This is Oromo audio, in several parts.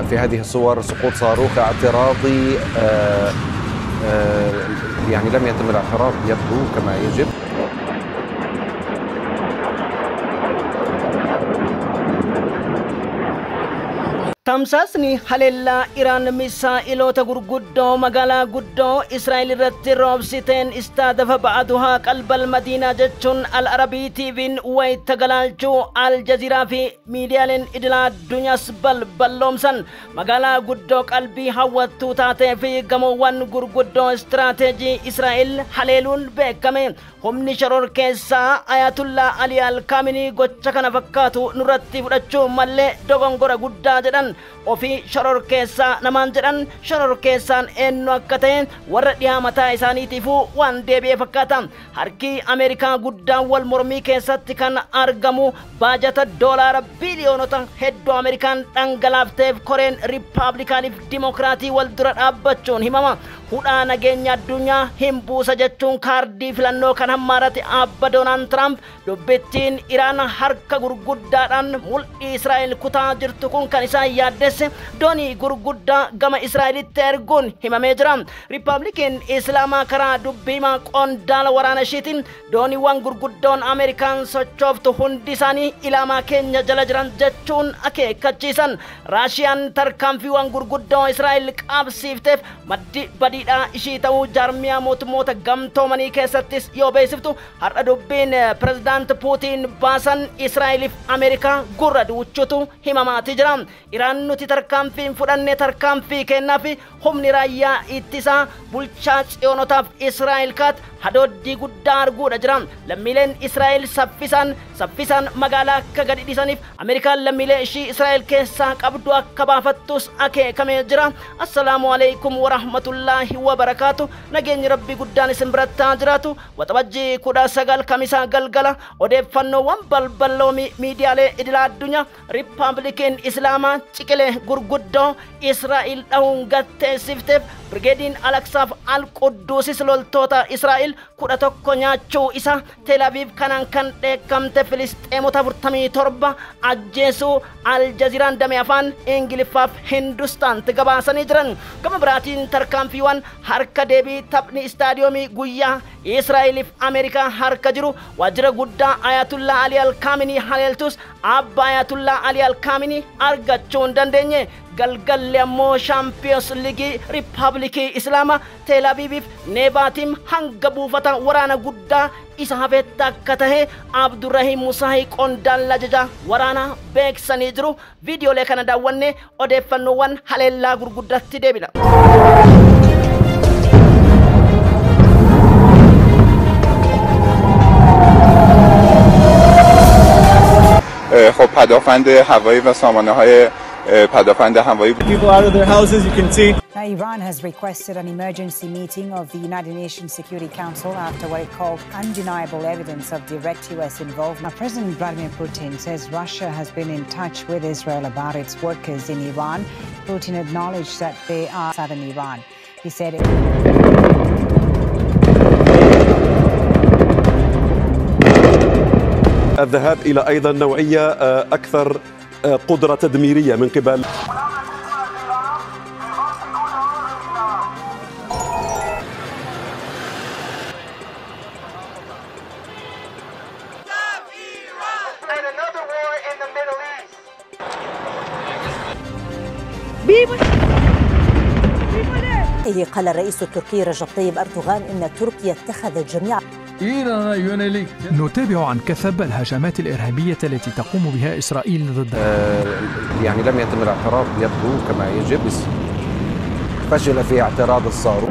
في هذه الصور سقوط صاروخ اعتراضي يعني لم يتم الاعتراض يبدو كما يجب. Tamsaasni haleellaa Iraan misaa'iloota gurguddoo magaalaa guddoo Israa'el irratti roobsiteen istaadafa ba'atuhaa qalbal Madiinaa jechuun Al-Arabii TV'n wayita galaalchuu Al-Jaziiraa fi miidiyaaleen idilaa addunyaas balballoomsan magaalaa guddoo qalbii hawwattuu taatee fi gamoowwan gurguddoo istiraateejii Israa'el haleeluun beekame. Humni shororkeessaa Ayatullah Ali Al-Khamenei gocha kana fakkaatu nurratti fudhachuu malee dogongora guddaa jedhan. Ofii shororkeessaa namaan jedhan shororkeessaan eenyu akka ta'e warra dhiyaa mataa isaaniitiifuu waan deebi'ee fakkaata. Harki Ameerikaa guddaan wal mormii keessatti kan argamu baajata doolaara biliyoonota hedduu Ameerikaan dhangalaafteef koreen Riippaabilikaaniif Dimokiraatii wal dura dhaabbachuun himama. Hudhaa nageenya addunyaa hin buusa jechuun kaardii filannoo kan hammaarate abba Doonaald Tiraamp dubbittiin Iraan harka gurguddaadhaan mul'ii Israa'el kutaa jirtu kun kan isaan yaaddesse doonii gurguddaa gama Israa'elitti erguun himamee jira. Riippaabilikiin Islaamaa karaa dubbiimaa qondaala waraana ishiitiin dooniiwwan gurguddoon Ameerikaan sochooftu hundi isaanii ilaamaa keenya jala jiran jechuun akeekkachiisan. Raashiyaan tarkaanfiiwwan gurguddoo Israa'el qabsiifteef maddi badii ishii ta'uu jaarmiyaa mootummoota gamtoomanii keessattis yoo beeksiftu har'a dubbiin pirezidaant Puutiin baasan Israa'eliif Ameerikaa gurra duuchuutu himamaatii jira. Iraan nuti tarkaanfiin fudhannee tarkaanfii kennaa fi humni raayyaa ittisaa bulchaa Tsiyoonotaaf Israa'el kaat hadooddii guddaa arguudha jira. Lammiileen Israa'el saffisaan magaalaa akka gadi dhiisaniif Ameerikaan lammiilee ishii Israa'el keessaa qabdu akka baafattus akeekamee jira. Assalaamu alaikum wa rahmatullaahi wa barakaatu. Nageenyi rabbii guddaan isin birattaa jiraatu. Waxabajjii 19 kamisaa galgala odeeffannoowwan balballoo miidiyaalee idilaa addunyaa Riippaabilikiin Islaamaa ciqilee gurguddoo Israa'el dhahuun gatteessifteef Brigeediin Alaksaaf Al-Qudduusis loltoota Israa'el 11 nyaachuu isa Tel Aviv kanaan kan dheekkamte Filisxeemota 47 ajjeesuu Al-Jaziiraan damee afaan Ingiliffaaf Hindustaanti gabaasanii jiran. Gama biraatiin tarkaanfiiwwan harka deebii taphni istaadiyoomii guyyaa Israa'eliif Ameerikaa harka jiru waajjira guddaa Ayatullah Ali Al-Khamenei haleeltus abba Ayatullah Ali Al-Khamenei argachuu hin dandeenye. Galgalli ammoo Champions League Riippaabilikii Islaamaa Tel Aviviif Neebaatiin hanga buufata waraana guddaa isa hafetti akka tahe Abdurrahim Musaahi qondaala ajaja waraanaa beeksanii jiru. Viidiyoolee kana daawwanne odeeffannoowwan haleellaa gurguddatti deebina. خب پدافند هوایی و سامانه‌های پدافند هوایی. People out of their houses, you can see. Now, Iran has requested an emergency meeting of the United Nations Security Council after what it called undeniable evidence of direct U.S. involvement. Now, President Vladimir Putin says Russia has been in touch with Israel about its workers in Iran. Putin acknowledged that they are southern Iran. He said الذهاب إلى أيضا نوعية أكثر قدرة تدميرية من قبل قال الرئيس التركي رجب طيب أردوغان إن تركيا اتخذت جميع. نتابع عن كثب الهجمات الإرهابية التي تقوم بها إسرائيل ضد يعني لم يتم الاعتراض يبدو كما يجب. فشل في اعتراض الصاروخ.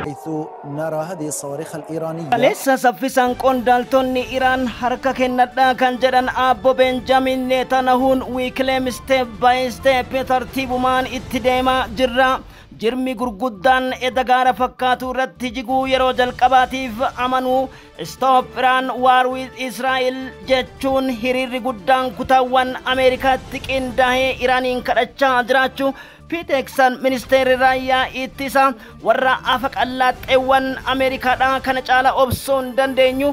حيث نرى هذه الصواريخ الإيرانية. لسه سفسان قندالتوني إيران حركة كندا كان جدًا أبو بنجامين نتنياهو ويكلم ستيب باي ستيب ترتيب مان اتداما جرا jirmi gurguddaan edagaara fakkaatu irratti jiguu yeroo jalqabaatiif amanuu stop Iran war with Israel jechuun hiriirri guddaan kutaawwan Ameerikaatti qindaa'ee Iraaniin kadhachaa jiraachuu Peterson ministeerri raayyaa ittisa warra afaqallaxeewwan Ameerikaadhaa kana caala obsuun dandeenyu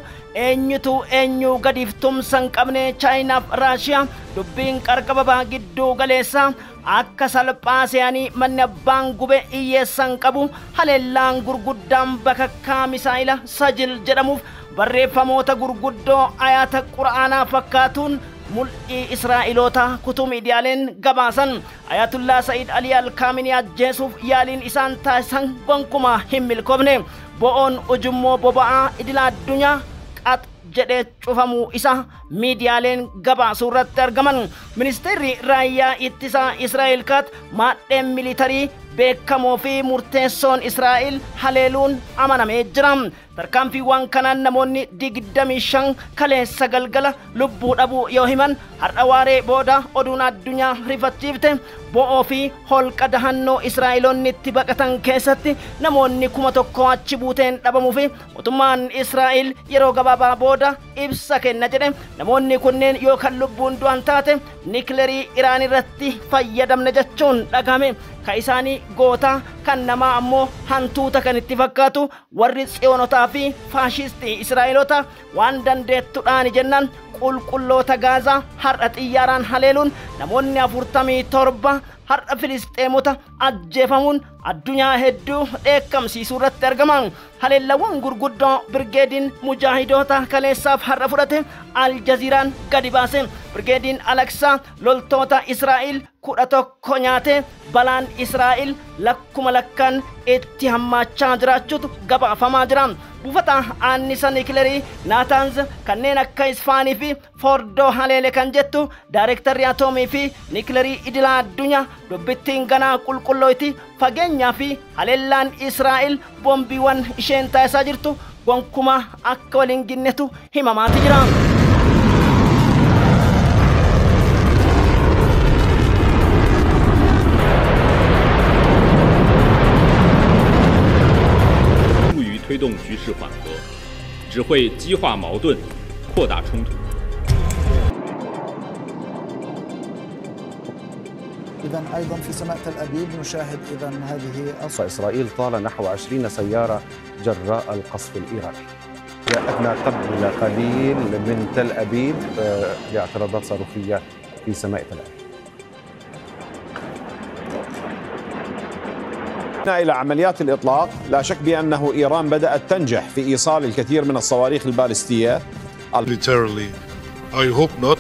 eenyutu eenyu gadiif tumsan qabne Chaayinaaf Raashiyaa dubbiin qarqababaa gidduu galeessa akka salphaasanii manni abbaan gube iyyeessan qabu haleellaan gurguddaan bakakkaa misaa'ila Sajil jedhamuuf barreeffamoota gurguddoo ayata quraanaa fakkaatuun mul'i Israa'ilota kutuu miidiyaaleen gabaasan Ayatullah Sa'iid Ali Al-Kaamini ajjeesuuf yaaliin isaan taasisan gonkumaa hin milkoofne bo'oon ujummoo boba'aa idila addunyaa qat jedhee cufamuu isa miidiyaaleen gabaasuu irratti argaman ministeerri raayyaa ittisaa Israa'el kat maadheen militarii beekamoo fi murteessoon Israa'el haleeluun amanamee jira tarkaanfiiwwan kanaan namoonni 25 kaleessa galgala lubbuu dhabuu yoo himan har'a waaree booda oduun addunyaa rifachiifte bo'oo fi holqa dahannoo Israa'eloonni itti baqatan keessatti namoonni 1,000 achi buuteen dhabamuu fi mootummaan Israa'el yeroo gabaabaa booda ibsa kenna jedhe namoonni kunneen yookaan lubbuun du'an taate nikileerii Iraan irratti fayyadamne jechuun dhagahame ka isaanii goota kan namaa ammoo hantuuta kan itti fakkaatu warri tsiyonotaa fi faashistii Israa'elota waan dandeettuudhaan jennaan qulqulloota Gaazaa har'a xiyyaaraan haleeluun namoonni 47 har'a Filisxeemota ajjeefamuun addunyaa hedduu dheekkamsiisuu irratti argaman haleellawwan gurguddoo birgeediin mujaahidoota kaleessaaf har'a fudhate Aljaziiraan gadi baase birgeediin Alaksaa loltoota Israa'el 11 nyaate balaan Israa'el lakkuma lakkaan itti hammaachaa jiraachuutu gabaafamaa jira buufata annisa nikileerii Naataanz kanneen akka Isfaanii fi Fordoo haleele kan jettu daayirektarri atoomii fi nikileerii idila addunyaa dubbittiin ganaa qulqullooyti fageenyaa fi haleellaan Israa'el boombiiwwan isheen taasisaa jirtu gonkumaa akka waliin ginnetu himamaati jira. إذن أيضا في سماء تل أبيب نشاهد إذن هذه إسرائيل طال نحو 20 سيارة جراء القصف الإيراني. جاءتنا قبل قليل من تل أبيب لاعتراضات صاروخية في سماء تل أبيب. إلى عمليات الإطلاق لا شك بأنه إيران بدأت تنجح في إيصال الكثير من الصواريخ البالستية. Militarily, I hope not.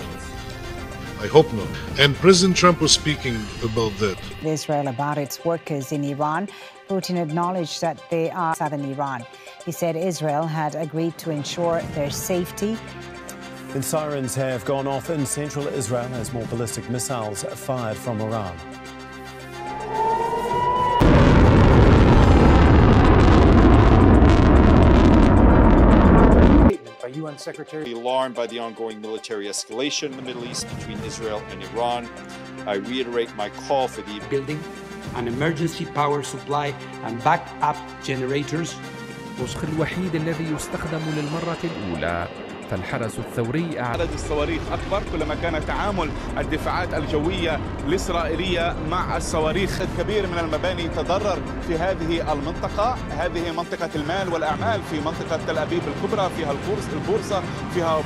I hope not. And President Trump was speaking about that. Israel about its workers in Iran. Putin acknowledged that they are southern Iran. He said Israel had agreed to ensure their safety. And sirens have gone off in central Israel as more ballistic missiles fired from Iran. UN Secretary alarmed by the ongoing military escalation in the Middle East between Israel and Iran. I reiterate my call for the building an emergency power supply and backup generators. النسخ الوحيد الذي يستخدم للمرة الأولى فالحرس الثوري عدد الصواريخ أكبر كلما كان تعامل الدفاعات الجوية الإسرائيلية مع الصواريخ الكبير من المباني تضرر في هذه المنطقة. هذه منطقة المال والأعمال في منطقة تل أبيب الكبرى فيها البورصة فيها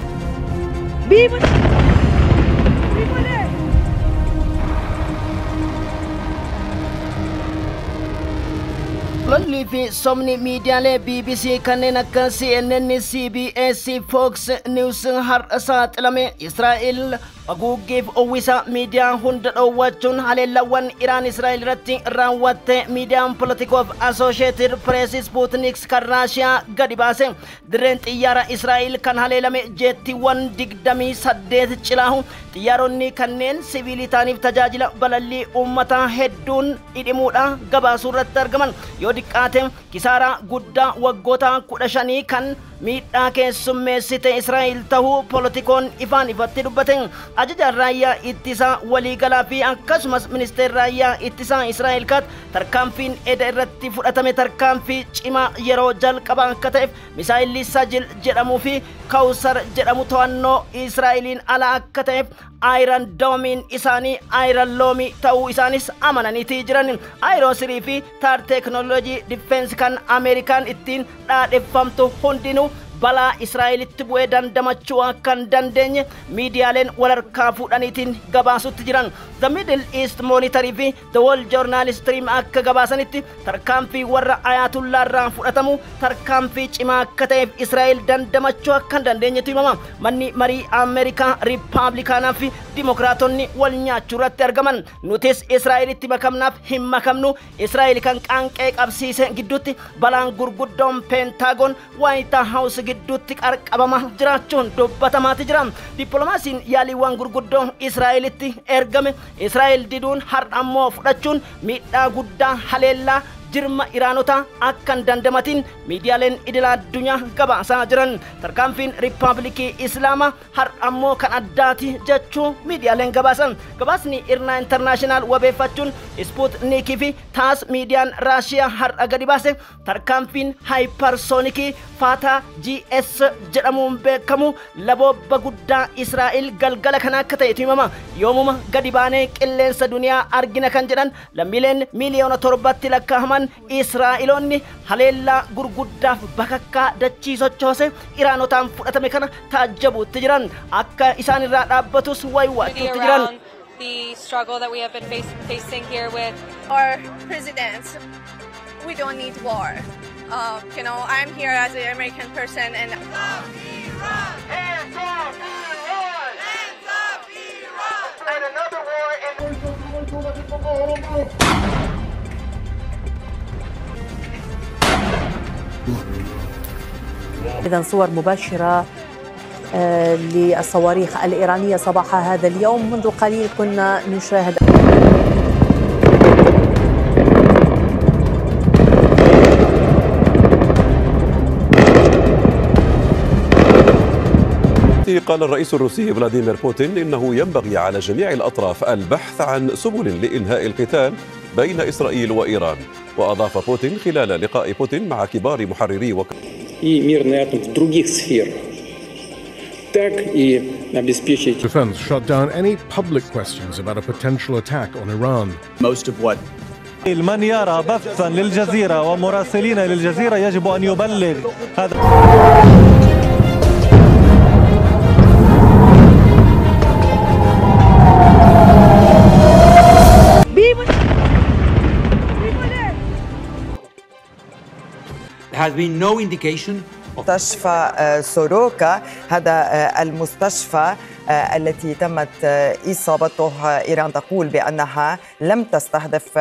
lolli fi somni miidiyaalee BBC kanneen akka CNN, CBS, Fox News har'a saaxilame Israa'el haguuggiif uwwisa miidiyaa hunda dhoowwachuun haleellawwan Iraan Israa'el irratti raawwatte miidiyaan Politico of Associated Press Sputnik kan Raashiyaa gadi baase dirreen xiyyaara Israa'el kan haleelame jeettiiwwan 28 cilaahu xiyyaaronni kanneen siviilii ta'aniif tajaajila balallii uummataa hedduun hidhimuudha gabaasuu irratti argaman yoo diqqaate kisaaraa guddaa waggoota 15 kan miidhaa keessummeessite Israa'el ta'uu poolitikoon ifaan ifatti dubbate. Ajajaan raayyaa ittisaa waliigalaa fi akkasumas ministeerri raayyaa ittisaa Israa'el kaat tarkaanfiin eda irratti fudhatame tarkaanfii cimaa yeroo jalqabaa akka ta'eef misaa'illi Sajil jedhamuu fi Kawsar jedhamu to'annoo Israa'eliin ala akka ta'eef Iron Dome isaanii Iron Lomi ta'uu isaanis amananiitii jiran. Iron Sirii fi Taar Technology Defense kan Ameerikaan ittiin dhaadheffamtu hundinuu balaa Israa'elitti bu'ee dandamachuu akka hin dandeenye miidiyaaleen walharkaa fuudhaniitiin gabaasutti jiran. The Middle East Monitor fi The Wall Journal Stream akka gabaasanitti tarkaanfii warra Ayatullah irraa fudhatamu tarkaanfii cimaa akka ta'eef Israa'el dandamachuu akka hin dandeenyetu himama. Manni marii Ameerikaa Riippaabilikaanaa fi Dimokiraatonni wal nyaachuu irratti argaman. Nutis Israa'elitti makamnaaf hin makamnu. Israa'el kan qaanqee qabsiise gidduutti balaan gurguddoon Pentagon White House gidduutti qarqabama jiraachuun dubbatamaati jira. Dippiloomaasiin yaaliiwwan gurguddoo Israa'elitti ergame Israa'el diduun har'a ammoo fudhachuun miidhaa guddaa haleellaa jirma Iraanota akka hin dandamatin miidiyaaleen idil addunyaa gabaasaa jiran. Tarkaanfiin Riippaabilikii Islaamaa har'a ammoo kan addaati jechuu miidiyaaleen gabaasan. Gabaasni Irna Internaashinaal wabeeffachuun Sputnikii fi Taas miidiyaan Raashiyaa har'a gadi baase tarkaanfiin Hypersoonikii Faataa GS jedhamuun beekamu laboobba guddaa Israa'el galgala kana akka ta'etu himama. Yoomuma gadi baanee qilleensa duniyaa argina kan jedhan lammiileen miliyoona 7 lakkaa'aman Israa'eloonni haleellaa gurguddaaf bakakkaa dachii sochoose Iraanotaan fudhatame kana taajjabuutti jiran akka isaan irraa dhaabbatus waywaatuutti jiran. The struggle that we have been facing here with our presidents, we don't need war. You know, I'm here as an American person and hands off Iran! Hands off Iran! Hands off Iran! And another war إذن صور مباشرة للصواريخ الإيرانية صباح هذا اليوم. منذ قليل كنا نشاهد قال الرئيس الروسي فلاديمير بوتين إنه ينبغي على جميع الأطراف البحث عن سبل لإنهاء القتال بين إسرائيل وإيران. وأضاف بوتين خلال لقاء بوتين مع كبار محرري Defense shut down any public questions about a potential attack on Iran. Most of what من يرى بثا للجزيرة ومراسلين للجزيرة يجب أن يبلغ هذا. There has been no indication. مستشفى سوروكا هذا المستشفى التي تمت إصابته إيران تقول بأنها لم تستهدف.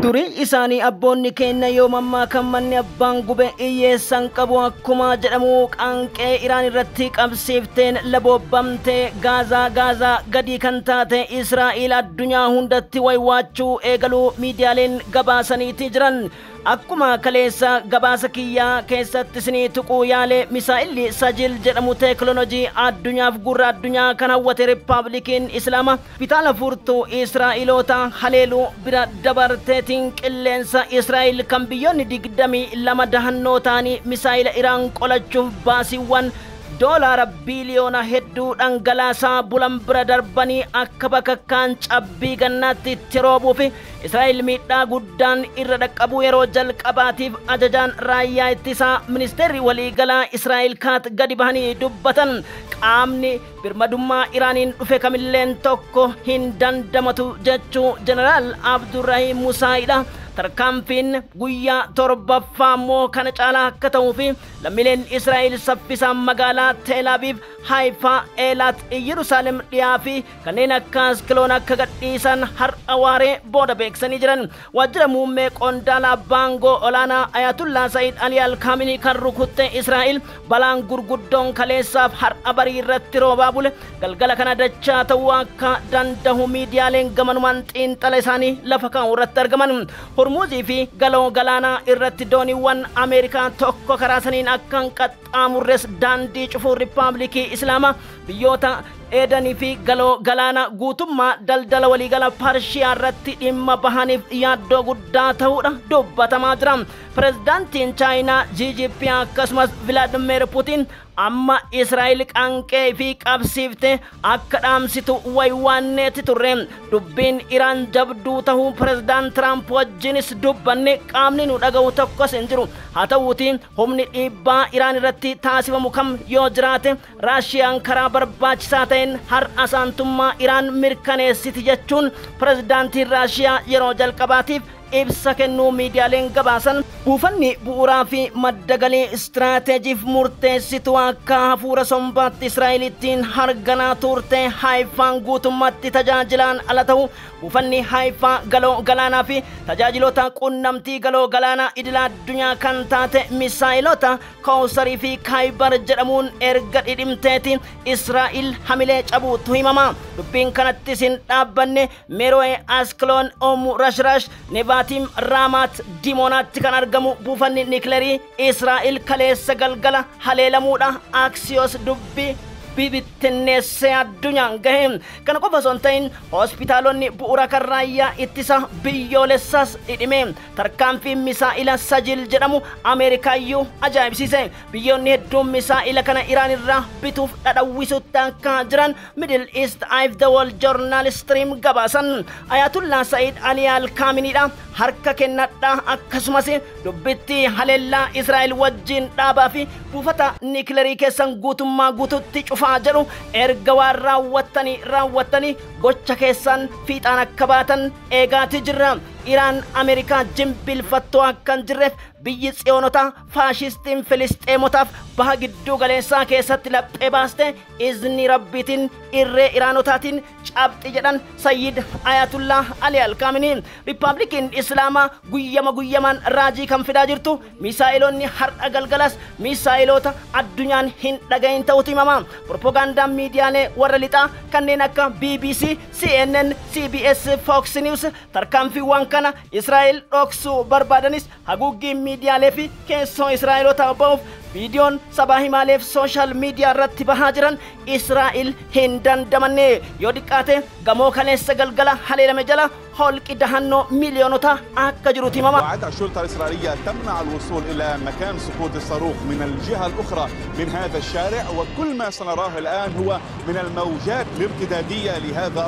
Durii isaanii abboonni keenya yoomammaa kan manni abbaan gube iyyeessan qabu akkuma jedhamu qaanqee Iraan irratti qabsiifteen labobbamtee Gaazaa gadii kan taate Israa'el addunyaa hundatti waywaachuu eegaluu miidiyaaleen gabaasaniitii jiran. Akkuma kaleessa gabaasa kiyyaa keessatti isinii tuquu yaale misaa'illi Sajil jedhamu teeknoloojii addunyaaf gurra addunyaa kan hawwate Riippaabilikiin Islaamaa bitaala furtuu Israa'eloota haleeluu bira dabarteetiin qilleensa Israa'el kan biyyoonni 22 dahannoo ta'anii misaa'ila Iraan qolachuuf baasiiwwan doolaara biliyoona hedduu dhangalaasaa bulan bira darbanii akka bakakkaan cabbii gannaatti itti roobuuf Israa'el miidhaa guddaan irra dhaqqabuu yeroo jalqabaatiif ajajaan raayyaa ittisaa ministeerri waliigalaa Israa'el kaat gadi bahanii dubbatan. Qaamni birmadummaa Iraaniin dhufe kamilleen tokko hin dandamatu jechuu Jeneraal Abdurrahiim Musaa'idha. tarkaanfiin guyyaa torbaffaa immoo kana caalaa akka ta'uu fi lammiileen Israa'el saffisaan magaalaa Teel Aviv, Haifaa, Eelaat, Yerusaalem dhiyaa fi kanneen akka Askiloon akka gadhiisan har'a waaree booda beeksanii jiran. Waajjira muummee qondaala baangoo olaanaa Ayatullah Sayyid Ali Al-Khamenei kan rukutte Israa'el balaan gurguddoon kaleessaaf har'a barii irratti roobaa bule galgala kana dachaa ta'uu akka danda'u miidiyaaleen gamanumaan xiinxala isaanii lafa kaa'u irratti argaman. Hormuuzii fi galoo galaanaa irratti dooniiwwan Ameerikaa tokko karaa saniin akka hin qaxxaamurres daandii cufuu Riippaabilikii Islaamaa biyyoota Eedanii fi galoo galaana guutummaa daldala waliigala Parshiyaa irratti dhimma bahaniif yaaddoo guddaa ta'uudha dubbatamaa jira. Pirezidaantiin Chaayinaa Xi Jinping akkasumas Vladimir Putin amma Israa'el qanqee fi qabsiifte akka dhaamsitu waywaanneeti turre. Dubbiin Iraan jabduu ta'uu Pirezidaant Tiraamp wajjinis dubbanne qaamni nu dhaga'u tokkos hin jiru. Haa ta'uutii humni dhiibbaa Iraan irratti taasifamu kam yoo jiraate Raashiyaan karaa barbaachisaa ta'een har'a saantummaa Iraan mirkaneessiti jechuun Pirezidaantiin Raashiyaa yeroo jalqabaatiif ibsa kennuu miidiyaaleen gabaasan. Buufanni bu'uuraa fi madda galii istiraateejiif murteessituu akka hafuura sombaatti Israa'elittiin harganaa turte Haifaan guutummaatti tajaajilaan ala ta'u. Buufanni Haifaa galoo galaanaa fi tajaajiloota qunnamtii galoo galaanaa idila addunyaa kan taate misaa'ilota Kawusarii fi Kaayibar jedhamuun erga dhidhimteeti Israa'el hamilee cabuutu himama. Dubbiin kanattis hin dhaabbanne Meroe, Askiloon, Oomu Rashrash, Nebaatim, Raamaat, Dimoonaatti kan argamu buufanni niiklerii Israa'el kaleessa galgala haleelamuudha. Aksiyoos dubbii bibittinneessee addunyaan gahe. Kana qofa osoo hin ta'in hospitaalonni bu'uura kan raayyaa ittisa biyyoolessaas dhidhime. Tarkaanfiin misaa'ila Sajil jedhamu Ameerikaayyuu ajaa'ibsiise. Biyyoonni hedduun misaa'ila kana Iraan irraa bituuf dhadhawwisuutti akka jiran Middle East Eye the Wall Journal Stream gabaasan. Ayatullah Sayyid Ali Al-Khameneidha harka kennadha akkasumas dubbitti haleellaa Israa'el wajjin dhaabaa fi buufata niiklerii keessan guutummaa guututti cufaa jedhu erga waan raawwattanii gocha keessan fiixaan akka baatan eegaati jirra. Iraan Ameerikaa jimbilfattoo akka hin jirreef biyyi tsiyoonota faashistiin Filisxeemotaaf baha gidduu galeessaa keessatti laphee baaste izni rabbiitiin irree Iraanotaatiin cabxi jedhan Sayyid Ayatullah Ali Al-Khamenei. Riippaabilikiin Islaamaa guyyamaan raajii kan fidaa jirtu misaa'ilonni har'a galgalas misaa'ilota addunyaan hin dhagahin ta'utu himama. Propagandaan miidiyaalee warra lixaa kanneen akka BBC, CNN, CBS, Fox News tarkaanfiiwwan kana Israa'el dhoksuu barbaadanis haguuggiin miidiyaalee fi keessoo Israa'elota ba'uuf viidiyoon sabaa himaaleef sooshaal miidiyaa irratti bahaa jiran Israa'el hin dandamanne. Yoo diqqaate gamoo kaleessa galgala haleelame jala holqi dahannoo miiliyoonota akka jiruuti himama. الشرطة الإسرائيلية تمنع الوصول إلى مكان سقوط الصاروخ من الجهة الأخرى من هذا الشارع، وكل ما سنراه الآن هو من الموجات الارتدادية لهذا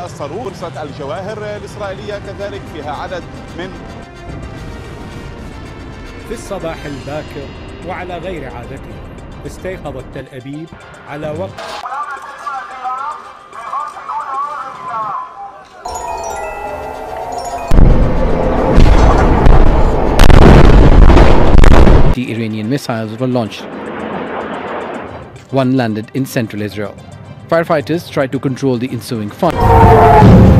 الصاروخ. فرصة الجواهر الإسرائيلية كذلك فيها عدد من في الصباح الباكر وعلى غير عادته استيقظت تل أبيب على وقت The Iranian missiles were launched. One landed in central Israel. Firefighters tried to control the ensuing fire.